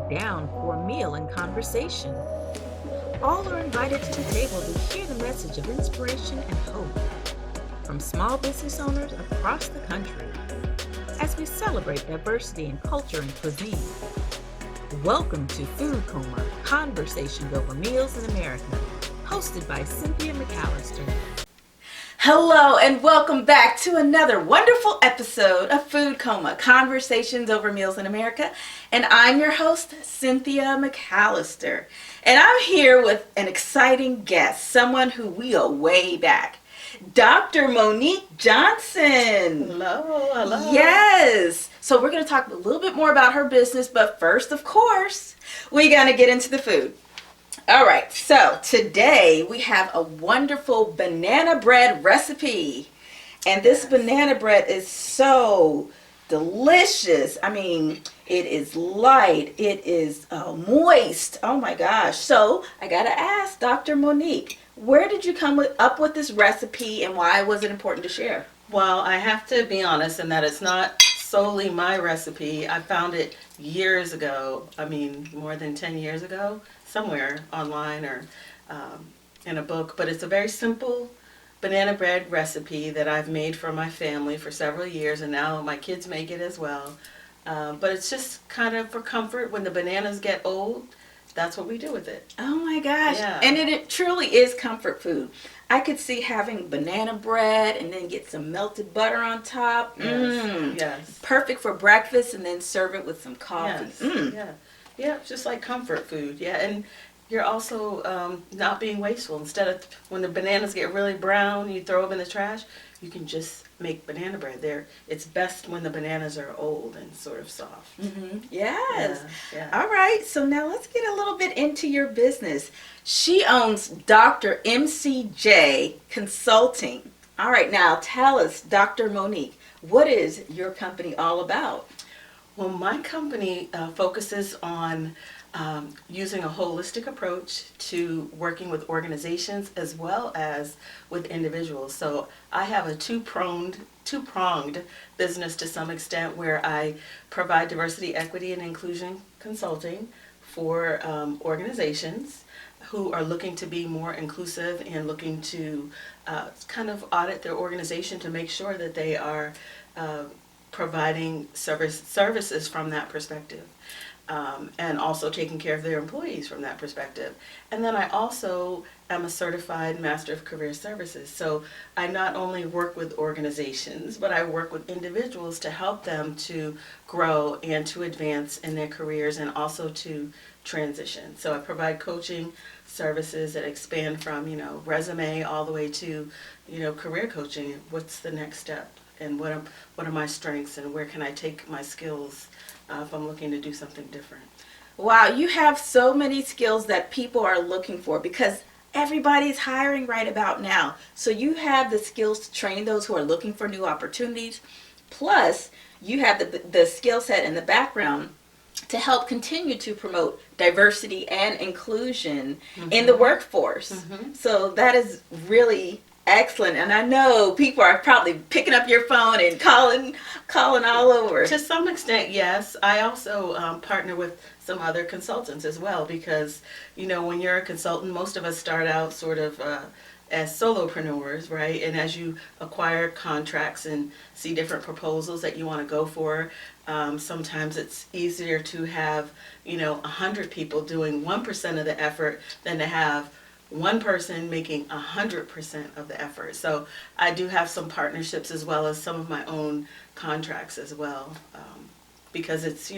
down for a meal and conversation. All are invited to the table to hear the message of inspiration and hope from small business owners across the country as we celebrate diversity in culture and cuisine. Welcome to Food Coma, Conversations Over Meals in America, hosted by Cynthia McAllister. Hello and welcome back to another wonderful episode of Food Coma, Conversations Over Meals in America. And I'm your host, Cynthia McAllister. And I'm here with an exciting guest, someone who we go way back, Dr. Monique Johnson. Hello, hello. Yes. So we're going to talk a little bit more about her business, but first, of course, we're going to get into the food. All right, so today we have a wonderful banana bread recipe. And this banana bread is so delicious. I mean, it is light, it is moist. Oh my gosh. So I got to ask Dr. Monique, where did you come up with this recipe and why was it important to share? Well, I have to be honest in that it's not solely my recipe. I found it years ago. I mean, more than 10 years ago, somewhere online or in a book. But it's a very simple banana bread recipe that I've made for my family for several years, and now my kids make it as well. But it's just kind of for comfort when the bananas get old. That's what we do with it. Oh my gosh. Yeah. And it truly is comfort food. I could see having banana bread and then get some melted butter on top. Yes. Perfect for breakfast and then serve it with some coffee. Yes. Yeah, just like comfort food. Yeah, and you're also not being wasteful. Instead of when the bananas get really brown, you throw them in the trash. You can just make banana bread. It's best when the bananas are old and sort of soft. Yes. Yeah. All right. So now let's get a little bit into your business. She owns Dr. MCJ Consulting. All right. Now tell us, Dr. Monique, what is your company all about? Well, my company focuses on using a holistic approach to working with organizations as well as with individuals. So I have a two-pronged business to some extent where I provide diversity, equity, and inclusion consulting for organizations who are looking to be more inclusive and looking to kind of audit their organization to make sure that they are providing services from that perspective. And also taking care of their employees from that perspective. And then I also am a certified Master of Career Services. So I not only work with organizations, but I work with individuals to help them to grow and to advance in their careers and also to transition. So I provide coaching services that expand from, resume all the way to, career coaching. What's the next step? And what are my strengths and where can I take my skills if I'm looking to do something different. Wow, you have so many skills that people are looking for because everybody's hiring right about now. So you have the skills to train those who are looking for new opportunities. Plus, you have the skill set and the background to help continue to promote diversity and inclusion in the workforce. So that is really excellent. And I know people are probably picking up your phone and calling all over. To some extent, yes. I also partner with some other consultants as well because, when you're a consultant, most of us start out sort of as solopreneurs, right? And as you acquire contracts and see different proposals that you want to go for, sometimes it's easier to have, 100 people doing 1% of the effort than to have one person making 100% of the effort. So I do have some partnerships as well as some of my own contracts as well. Because it's,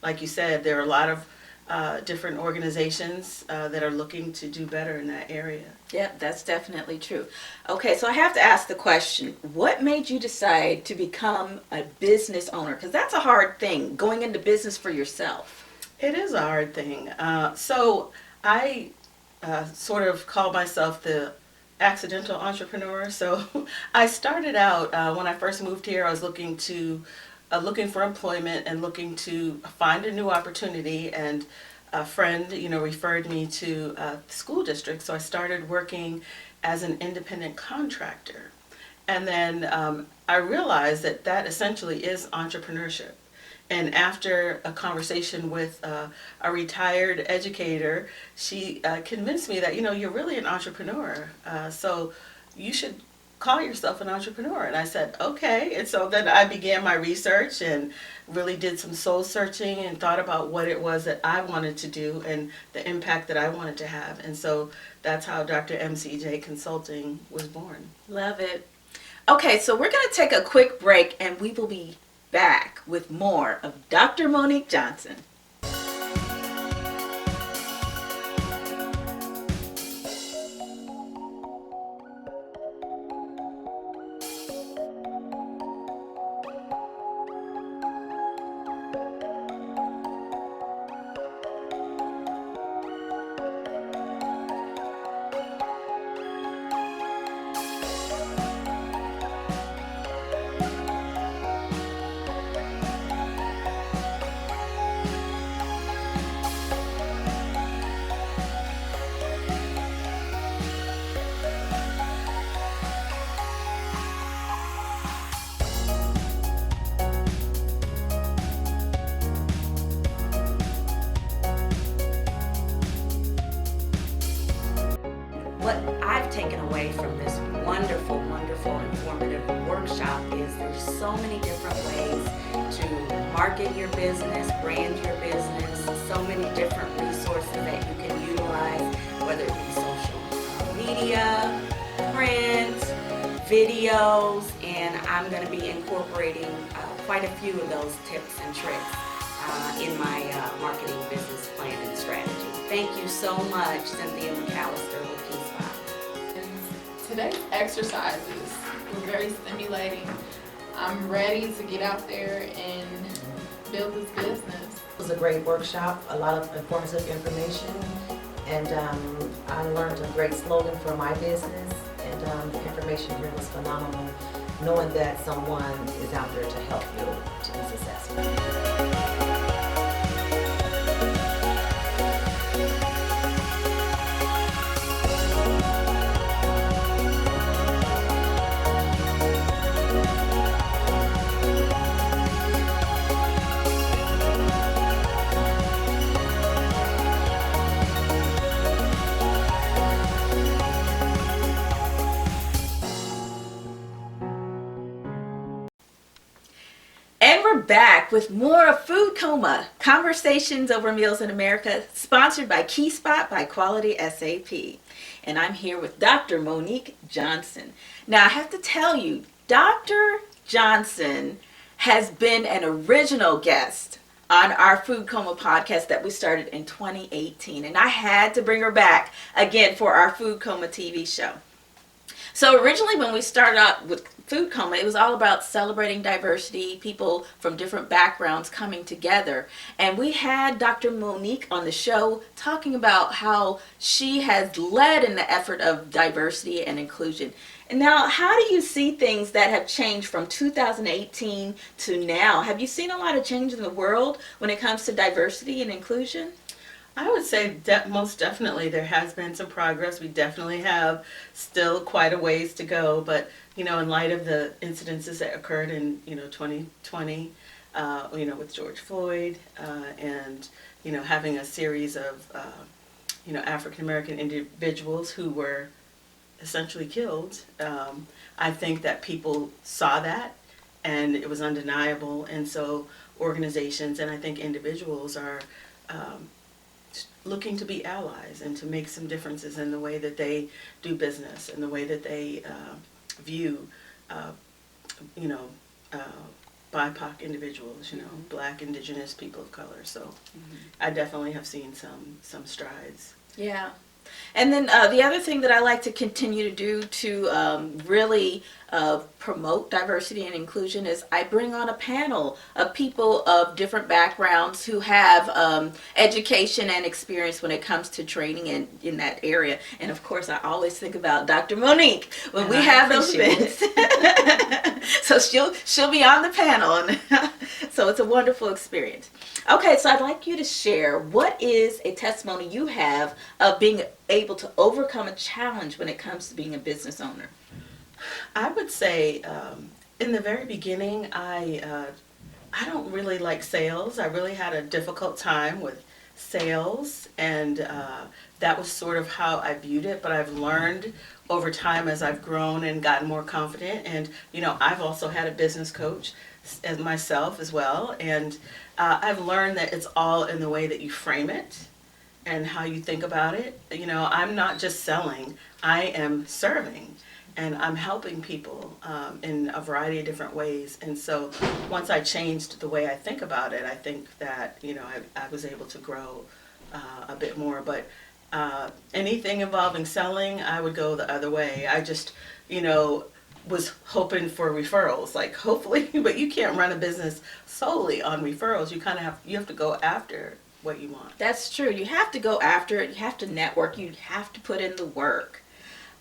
like you said, there are a lot of different organizations that are looking to do better in that area. Yep, that's definitely true. Okay, so I have to ask the question, what made you decide to become a business owner? Because that's a hard thing, going into business for yourself. It is a hard thing. So I sort of call myself the accidental entrepreneur. So I started out when I first moved here. I was looking for employment and looking to find a new opportunity. And a friend, referred me to the school district. So I started working as an independent contractor. And then I realized that essentially is entrepreneurship. And after a conversation with a retired educator, she convinced me that, you're really an entrepreneur. So you should call yourself an entrepreneur. And I said, okay. And so then I began my research and really did some soul searching and thought about what it was that I wanted to do and the impact that I wanted to have. And so that's how Dr. MCJ Consulting was born. Love it. Okay, so we're going to take a quick break and we will be back with more of Dr. Monique Johnson. What I've taken away from this wonderful, informative workshop is there's so many different ways to market your business, brand your business, so many different resources that you can utilize, whether it be social media, print, videos, and I'm going to be incorporating quite a few of those tips and tricks in my marketing business plan and strategy. Thank you so much, Cynthia McAllister with Today's exercises were very stimulating. I'm ready to get out there and build this business. It was a great workshop, a lot of informative information, and I learned a great slogan for my business, and the information here was phenomenal, knowing that someone is out there to help you to be successful. And we're back with more of Food Coma, Conversations Over Meals in America, sponsored by Key Spot by Quality SAP. And I'm here with Dr. Monique Johnson. Now, I have to tell you, Dr. Johnson has been an original guest on our Food Coma podcast that we started in 2018. And I had to bring her back again for our Food Coma TV show. So originally when we started out with Food Coma, it was all about celebrating diversity, people from different backgrounds coming together. And we had Dr. Monique on the show talking about how she has led in the effort of diversity and inclusion. And now, how do you see things that have changed from 2018 to now? Have you seen a lot of change in the world when it comes to diversity and inclusion? I would say most definitely there has been some progress. We definitely have still quite a ways to go, but in light of the incidences that occurred in 2020, with George Floyd, and having a series of African American individuals who were essentially killed, I think that people saw that and it was undeniable, and so organizations and I think individuals are looking to be allies and to make some differences in the way that they do business and the way that they view, BIPOC individuals, Black, Indigenous, people of color. So I definitely have seen some strides. Yeah. And then the other thing that I like to continue to do to really promote diversity and inclusion is I bring on a panel of people of different backgrounds who have education and experience when it comes to training in that area. And of course, I always think about Dr. Monique when we have those events. So she'll be on the panel, and so it's a wonderful experience. Okay, so I'd like you to share what is a testimony you have of being able to overcome a challenge when it comes to being a business owner. I would say in the very beginning, I I don't really like sales. I really had a difficult time with sales, and that was sort of how I viewed it. But I've learned over time as I've grown and gotten more confident. And, you know, I've also had a business coach as myself as well. And I've learned that it's all in the way that you frame it and how you think about it. You know, I'm not just selling, I am serving. And I'm helping people in a variety of different ways. And so once I changed the way I think about it, I think that, you know, I was able to grow a bit more. But anything involving selling, I would go the other way. I just, you know, was hoping for referrals, like hopefully, but you can't run a business solely on referrals. You kind of have to go after what you want. That's true. You have to go after it. You have to network. You have to put in the work.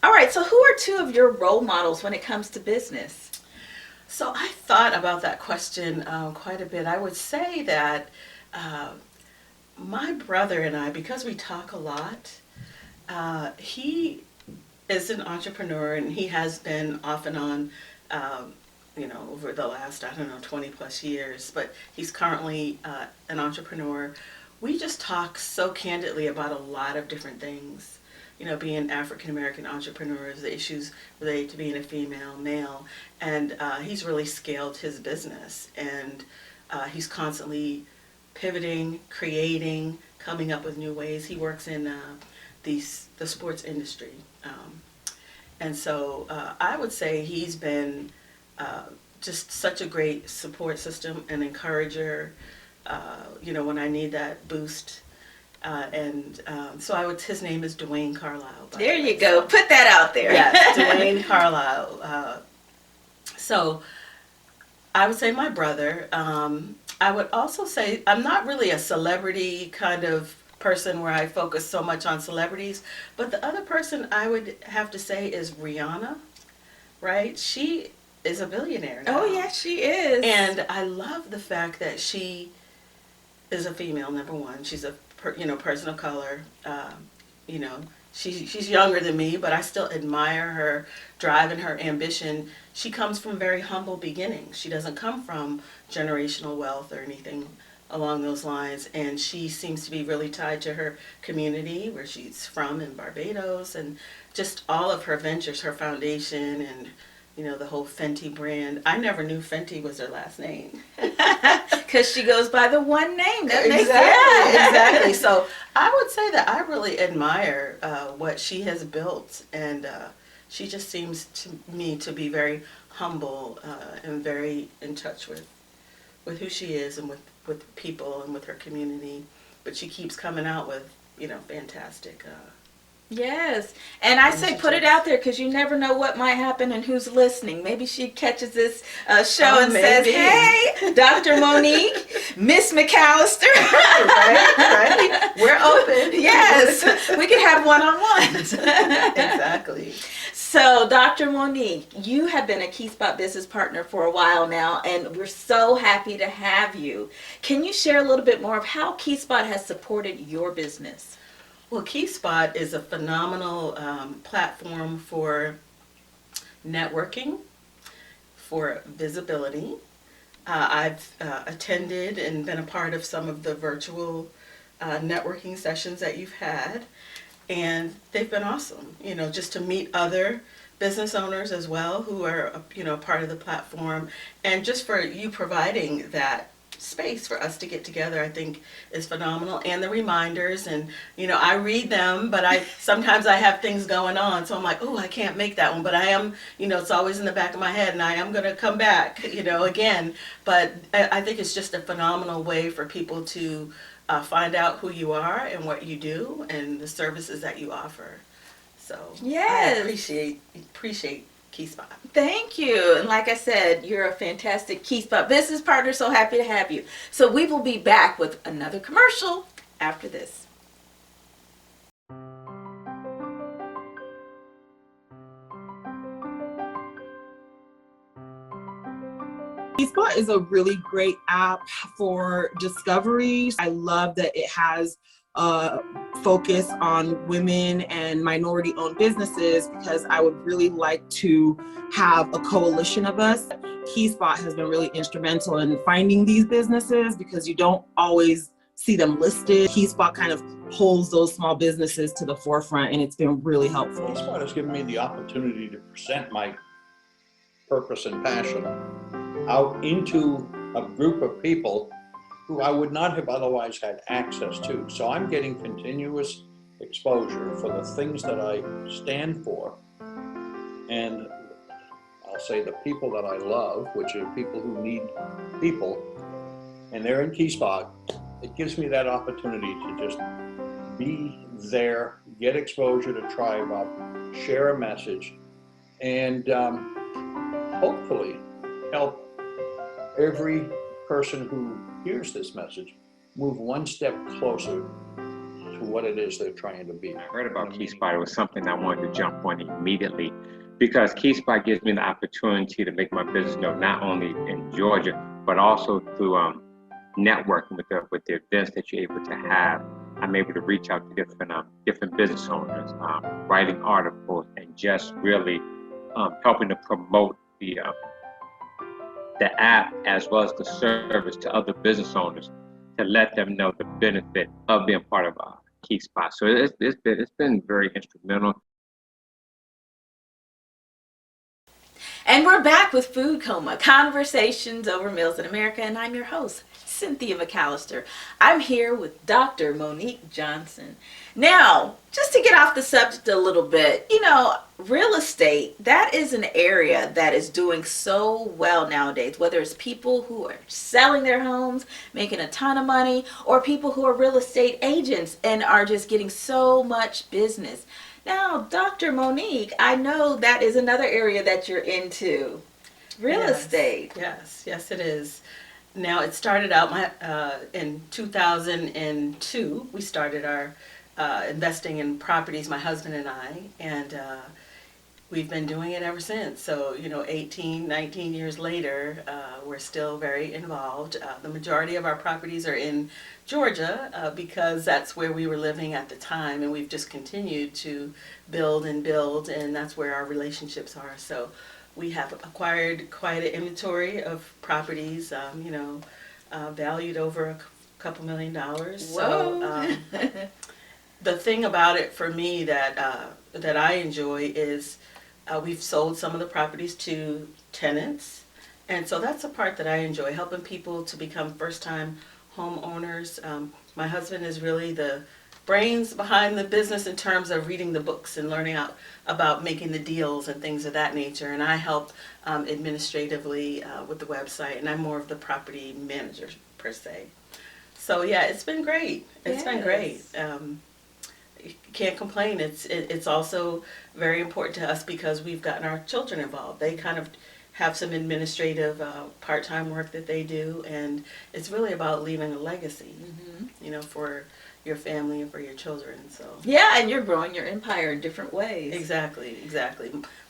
All right, so who are two of your role models when it comes to business? So I thought about that question quite a bit. I would say that my brother and I, because we talk a lot, he is an entrepreneur, and he has been off and on, you know, over the last, 20 plus years, but he's currently an entrepreneur. We just talk so candidly about a lot of different things. You know, being African American entrepreneurs, the issues related to being a female, male, and he's really scaled his business, and he's constantly pivoting, creating, coming up with new ways. He works in the sports industry, and so I would say he's been just such a great support system and encourager. You know, when I need that boost. So his name is Dwayne Carlisle. There you go. Put that out there. Yes, Dwayne Carlisle. So I would say my brother. I would also say I'm not really a celebrity kind of person where I focus so much on celebrities, but the other person I would have to say is Rihanna, right? She is a billionaire now. Oh, yeah, she is. And I love the fact that she is a female, number one. She's a person of color. You know, she's younger than me, but I still admire her drive and her ambition. She comes from very humble beginnings. She doesn't come from generational wealth or anything along those lines, and she seems to be really tied to her community where she's from in Barbados, and just all of her ventures, her foundation, and you know, the whole Fenty brand. I never knew Fenty was her last name. Because she goes by the one name. That makes sense. Yeah, exactly. So I would say that I really admire what she has built, and she just seems to me to be very humble and very in touch with who she is and with people and with her community. But she keeps coming out with, you know, fantastic Yes, and I say put it out there because you never know what might happen and who's listening. Maybe she catches this show and says, "Hey, Dr. Monique, Miss McAllister." right. We're open. Yes, we could have one-on-ones. Exactly. So, Dr. Monique, you have been a KeySpot business partner for a while now, and we're so happy to have you. Can you share a little bit more of how KeySpot has supported your business? Well, KeySpot is a phenomenal platform for networking, for visibility. I've attended and been a part of some of the virtual networking sessions that you've had, and they've been awesome. You know, just to meet other business owners as well who are, you know, part of the platform, and just for you providing that space for us to get together, I think is phenomenal. And the reminders, and you know, I read them, but sometimes I have things going on, so I'm like, oh, I can't make that one, but I am, you know, it's always in the back of my head, and I am going to come back, you know, again. But I think it's just a phenomenal way for people to find out who you are and what you do and the services that you offer. So yes, I appreciate KeySpot. Thank you. And like I said, you're a fantastic KeySpot business partner. So happy to have you. So we will be back with another commercial after this. KeySpot is a really great app for discoveries. I love that it has focus on women and minority-owned businesses, because I would really like to have a coalition of us. KeySpot has been really instrumental in finding these businesses because you don't always see them listed. KeySpot kind of pulls those small businesses to the forefront, and it's been really helpful. KeySpot has given me the opportunity to present my purpose and passion out into a group of people who I would not have otherwise had access to. So I'm getting continuous exposure for the things that I stand for, and I'll say the people that I love, which are people who need people, and they're in KeySpot. It gives me that opportunity to just be there, get exposure to Tribe Up, share a message, and hopefully help every person who hears this message move one step closer to what it is they're trying to be. I heard about KeySpot. It was something I wanted to jump on immediately, because KeySpot gives me the opportunity to make my business known not only in Georgia, but also through networking with the events that you're able to have. I'm able to reach out to different business owners, writing articles, and just really helping to promote the app as well as the service to other business owners, to let them know the benefit of being part of KeySpot. So it's been very instrumental. And we're back with Food Coma, Conversations Over Meals in America, and I'm your host, Cynthia McAllister. I'm here with Dr. Monique Johnson. Now, just to get off the subject a little bit, real estate, that is an area that is doing so well nowadays, whether it's people who are selling their homes, making a ton of money, or people who are real estate agents and are just getting so much business. Now, Dr. Monique, I know that is another area that you're into, real estate. Yes, it is. Now, it started out in 2002. We started our investing in properties, my husband and I, and we've been doing it ever since. So, 18, 19 years later, we're still very involved. The majority of our properties are in Georgia because that's where we were living at the time, and we've just continued to build, and that's where our relationships are. So we have acquired quite an inventory of properties, valued over a couple $1 million. Whoa. So the thing about it for me that I enjoy is we've sold some of the properties to tenants, and so that's the part that I enjoy, helping people to become first-time homeowners. My husband is really the brains behind the business in terms of reading the books and learning about making the deals and things of that nature, and I help administratively with the website, and I'm more of the property manager per se. So yeah, it's been great. It's been great. Can't complain. It's also very important to us because we've gotten our children involved. They kind of have some administrative part-time work that they do, and it's really about leaving a legacy, for your family and for your children. So yeah, and you're growing your empire in different ways. Exactly.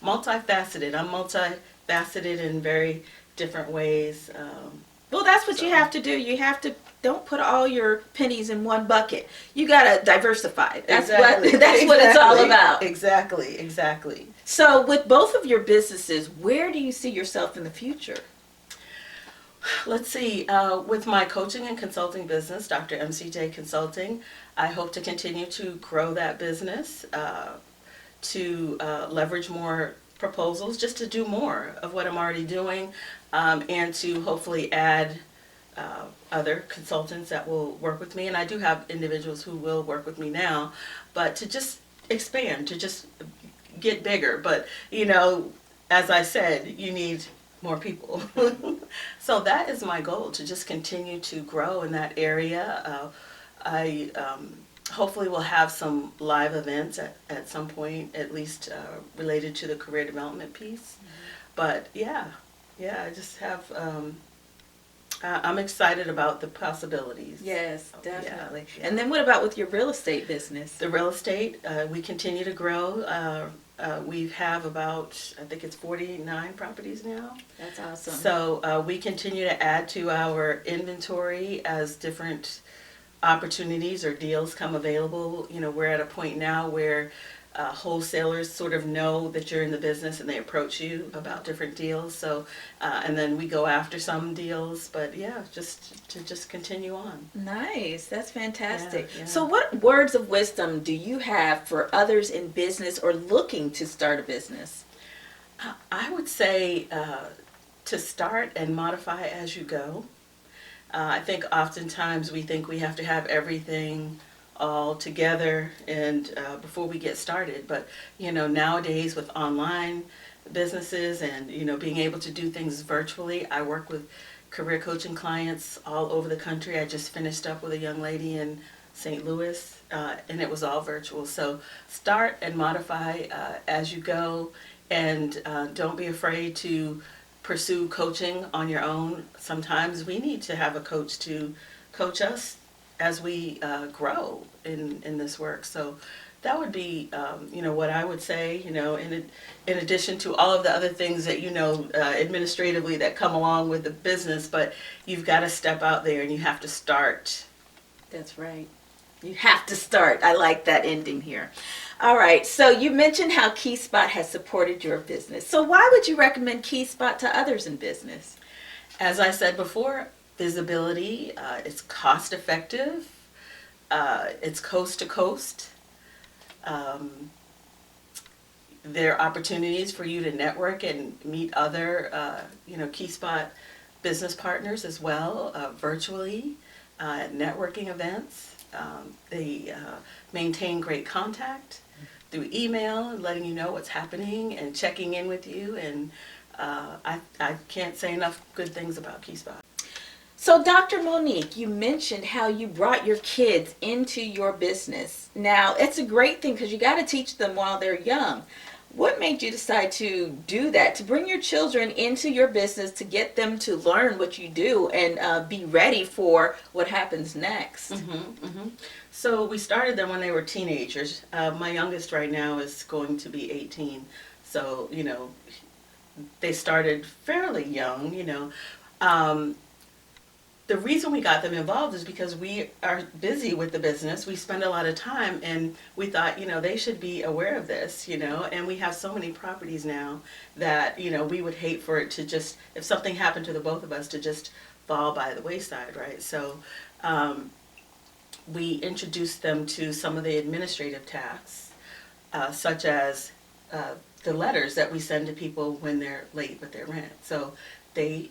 Multifaceted. I'm multifaceted in very different ways. Well, that's what you have to do. You have to, don't put all your pennies in one bucket. You got to diversify. That's what it's all about. Exactly. So with both of your businesses, where do you see yourself in the future? Let's see, with my coaching and consulting business, Dr. MCJ Consulting, I hope to continue to grow that business, to leverage more proposals, just to do more of what I'm already doing, and to hopefully add other consultants that will work with me. And I do have individuals who will work with me now, but to just expand, to just get bigger. But, as I said, you need more people. So that is my goal, to just continue to grow in that area. I hopefully will have some live events at some point, at least related to the career development piece. But yeah, I just have, I'm excited about the possibilities. Yes, definitely. Yeah. And then what about with your real estate business? The real estate, we continue to grow. We have about, I think it's 49 properties now. That's awesome. So we continue to add to our inventory as different opportunities or deals come available, we're at a point now where wholesalers sort of know that you're in the business and they approach you about different deals. So, and then we go after some deals, but yeah, just continue on. Nice. That's fantastic. Yeah. So what words of wisdom do you have for others in business or looking to start a business? I would say to start and modify as you go. I think oftentimes we think we have to have everything all together and before we get started, but nowadays with online businesses and being able to do things virtually, I work with career coaching clients all over the country. I just finished up with a young lady in St. Louis and it was all virtual. So start and modify as you go, and don't be afraid to pursue coaching on your own. Sometimes we need to have a coach to coach us as we grow in this work. So that would be, what I would say, in addition to all of the other things that, administratively that come along with the business, but you've got to step out there and you have to start. That's right. You have to start. I like that ending here. All right. So you mentioned how KeySpot has supported your business. So why would you recommend KeySpot to others in business? As I said before, visibility, it's cost effective, it's coast to coast. There are opportunities for you to network and meet other, KeySpot business partners as well, virtually, at networking events. They maintain great contact through email, letting you know what's happening and checking in with you. And I can't say enough good things about KeySpot. So Dr. Monique, you mentioned how you brought your kids into your business. Now, it's a great thing because you got to teach them while they're young. What made you decide to do that, to bring your children into your business, to get them to learn what you do and be ready for what happens next? So we started them when they were teenagers. My youngest right now is going to be 18. So, they started fairly young, The reason we got them involved is because we are busy with the business. We spend a lot of time, and we thought, they should be aware of this, and we have so many properties now that, we would hate for it to just, if something happened to the both of us, to just fall by the wayside, right? So we introduced them to some of the administrative tasks, such as the letters that we send to people when they're late with their rent. So they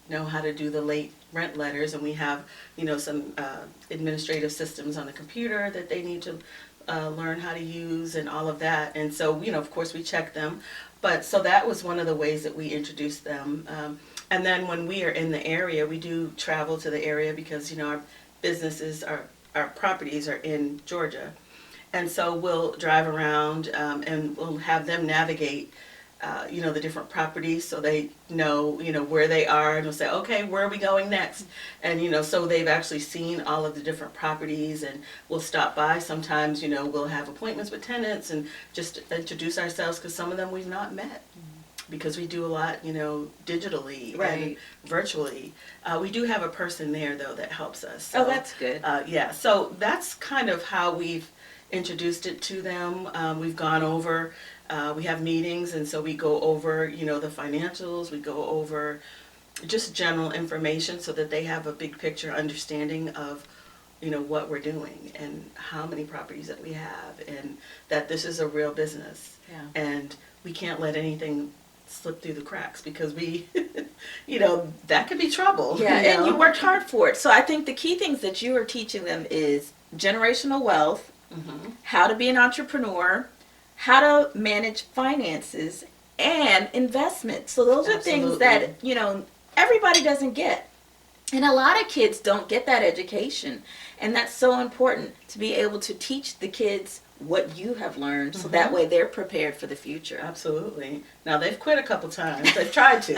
know how to do the late rent letters, and we have some administrative systems on the computer that they need to learn how to use and all of that. And so of course we check them, but so that was one of the ways that we introduced them. And then when we are in the area, we do travel to the area because our businesses, our properties are in Georgia, and so we'll drive around and we'll have them navigate the different properties so they know, where they are, and we'll say, okay, where are we going next? And, so they've actually seen all of the different properties, and we'll stop by. Sometimes, we'll have appointments with tenants and just introduce ourselves because some of them we've not met because we do a lot, digitally and virtually. We do have a person there, though, that helps us. So, oh, that's good. Yeah, so that's kind of how we've introduced it to them. We've gone over, we have meetings, and so we go over, the financials, we go over just general information so that they have a big picture understanding of, what we're doing and how many properties that we have, and that this is a real business. Yeah. And we can't let anything slip through the cracks because we, that could be trouble. Yeah, and you worked hard for it. So I think the key things that you are teaching them is generational wealth, how to be an entrepreneur, how to manage finances, and investment. So those are things that, everybody doesn't get. And a lot of kids don't get that education. And that's so important to be able to teach the kids what you have learned so that way they're prepared for the future. Absolutely. Now they've quit a couple times. They've tried to.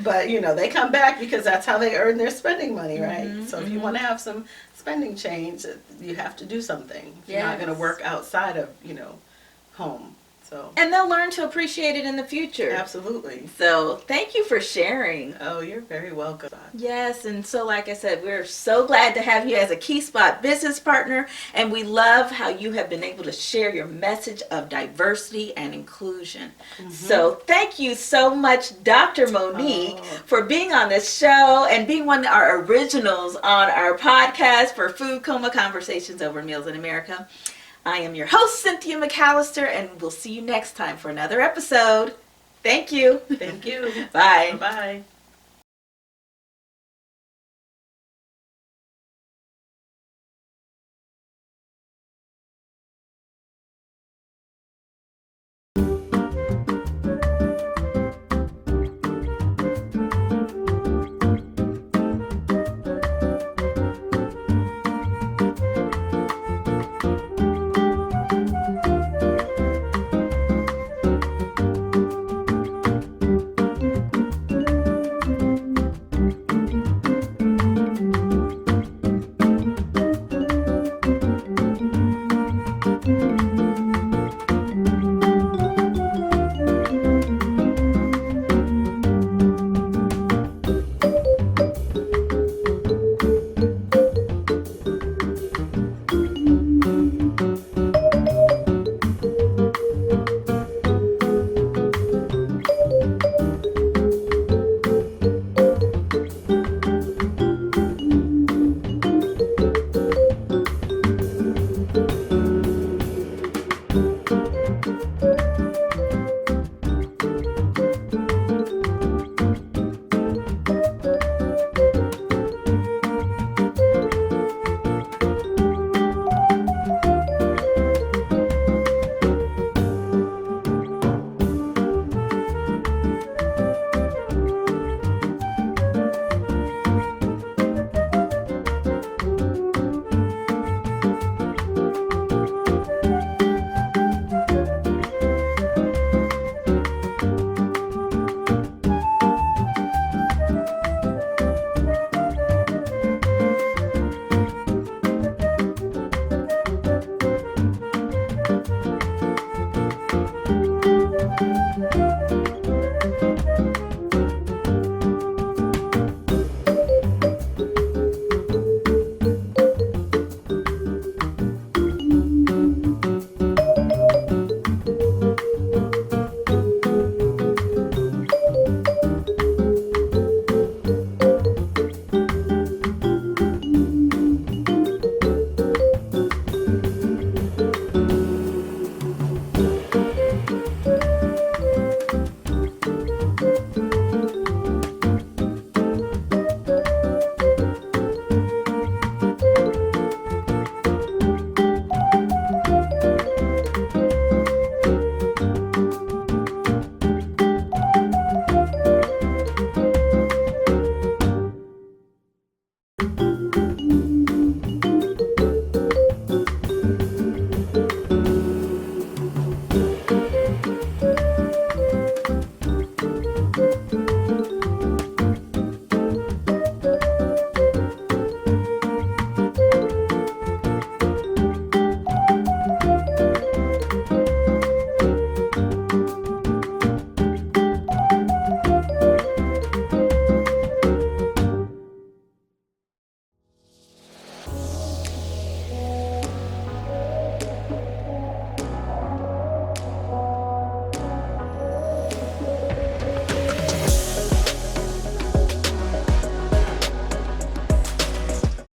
But, they come back because that's how they earn their spending money, right? So if you want to have some spending change, you have to do something. You're not going to work outside of, home. So And they'll learn to appreciate it in the future. absolutely. So thank you for sharing. Oh, you're very welcome. Yes, and so like I said, we're so glad to have you as a Key Spot business partner, and we love how you have been able to share your message of diversity and inclusion. So thank you so much, Dr. Monique, for being on this show and being one of our originals on our podcast for Food Coma Conversations Over Meals in America. I am your host, Cynthia McAllister, and we'll see you next time for another episode. Thank you. Thank you. Bye. Bye.